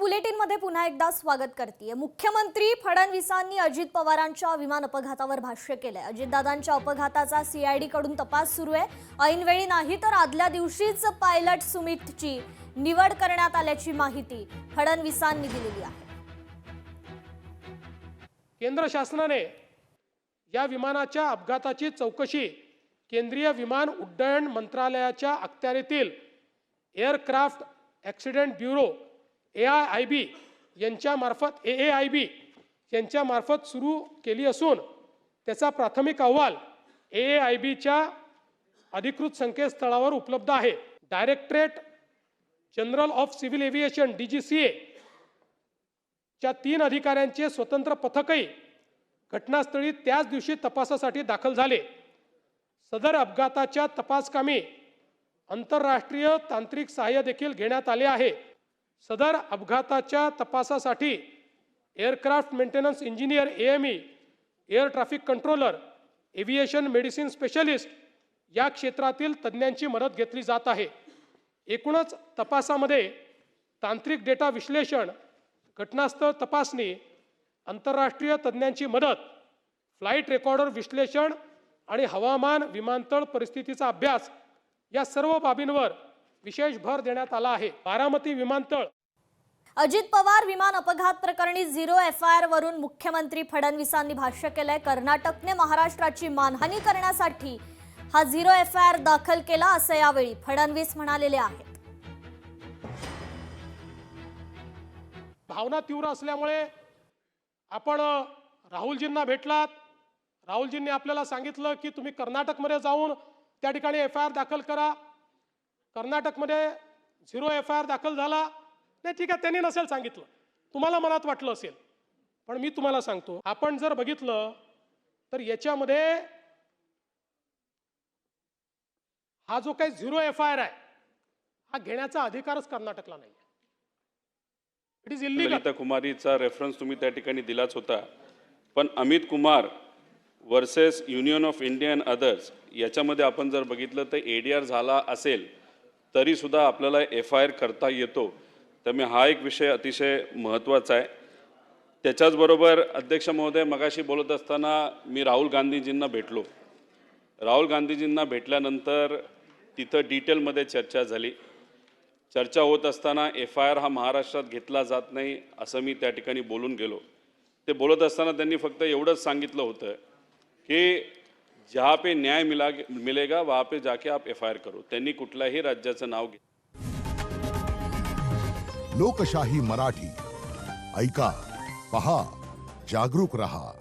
बुलेटिनमध्ये पुन्हा एकदा स्वागत करते। मुख्यमंत्री फडणवीसांनी अजित पवारांच्या विमान अपघातावर भाष्य केलंय। अजितदादांच्या अपघाताचा सीआयडी कडून तपास सुरू आहे। ऐनवेळी नाही तर आदल्या दिवशीच पायलट सुमितची निवड करण्यात आल्याची माहिती फडणवीसांनी दिलेली आहे। केंद्र शासनाने या विमानाच्या अपघाताची चौकशी केंद्रीय विमान उड्डयन मंत्रालयाच्या अखत्यारीतील एअरक्राफ्ट ॲक्सिडेंट ब्युरो AIIB यांच्यामार्फत AAIB यांच्यामार्फत सुरू केली असून त्याचा प्राथमिक अहवाल AAIBच्या अधिकृत संकेतस्थळावर उपलब्ध आहे। Directorate general of civil aviation DGCA च्या 3 अधिकाऱ्यांचे स्वतंत्र पथकही घटनास्थळी त्याच दिवशी तपासासाठी दाखल झाले। सदर अपघाताच्या तपासकामी आंतरराष्ट्रीय तांत्रिक सहाय्य देखील घेण्यात आले आहे। सदर अपघाताच्या तपासासाठी aircraft maintenance engineer AME, air traffic controller, aviation medicine specialist या क्षेत्रातील तज्ज्ञांची मदत घेतली जात आहे। एकूणच तपासामध्ये तांत्रिक डेटा विश्लेषण, घटनास्थळ तपासणी, आंतरराष्ट्रीय तज्ज्ञांची मदत, फ्लाइट रेकॉर्डर विश्लेषण आणि हवामान विमानतळ परिस्थितीचा अभ्यास या सर्व बाबींवर विशेष भर देण्यात आला आहे। बारामती विमानतळ अजित पवार विमान अपघात प्रकरणी 0 FIR वरून मुख्यमंत्री फडणवीसांनी भाष्य केलंय। कर्नाटकने महाराष्ट्राची मानहानी करण्यासाठी हा 0 FIR दाखल केला असं यावेळी फडणवीस म्हणालेले आहेत। भावना तीव्र असल्यामुळे आपण राहुलजींना भेटलात। राहुलजींनी आपल्याला सांगितलं की तुम्ही कर्नाटकमध्ये जाऊन त्या ठिकाणी FIR दाखल करा। कर्नाटकमध्ये 0 FIR दाखल झाला नाही, ठीक आहे, त्यांनी नसेल सांगितलं, तुम्हाला मनात वाटलं असेल, पण मी तुम्हाला सांगतो, आपण जर बघितलं तर याच्यामध्ये हा जो काही 0 FIR आहे हा घेण्याचा अधिकारच कर्नाटकला नाही। It is illegal. ललिता कुमारीचा रेफरन्स तुम्ही त्या ठिकाणी दिलाच होता, पण Amit Kumar versus Union of India and others याच्यामध्ये आपण जर बघितलं तर ADR झाला असेल तरी सुद्धा आपल्याला FIR करता येतो। त्यामुळे हा एक विषय अतिशय महत्त्वाचा आहे। त्याच्याचबरोबर अध्यक्ष महोदय, मगाशी बोलत असताना मी राहुल गांधीजींना भेटलो। राहुल गांधीजींना भेटल्यानंतर तिथं डिटेलमध्ये चर्चा झाली। चर्चा होत असताना FIR हा महाराष्ट्रात घेतला जात नाही असं मी त्या ठिकाणी बोलून गेलो। ते बोलत असताना त्यांनी फक्त एवढंच सांगितलं होतं कि जहाँ पे न्याय मिलेगा वहाँ पे जाके आप FIR करो। त्यांनी कुठल्याही राज्याचं नाव घेतलं। लोकशाही मराठी ऐका, पहा, जागरूक रहा।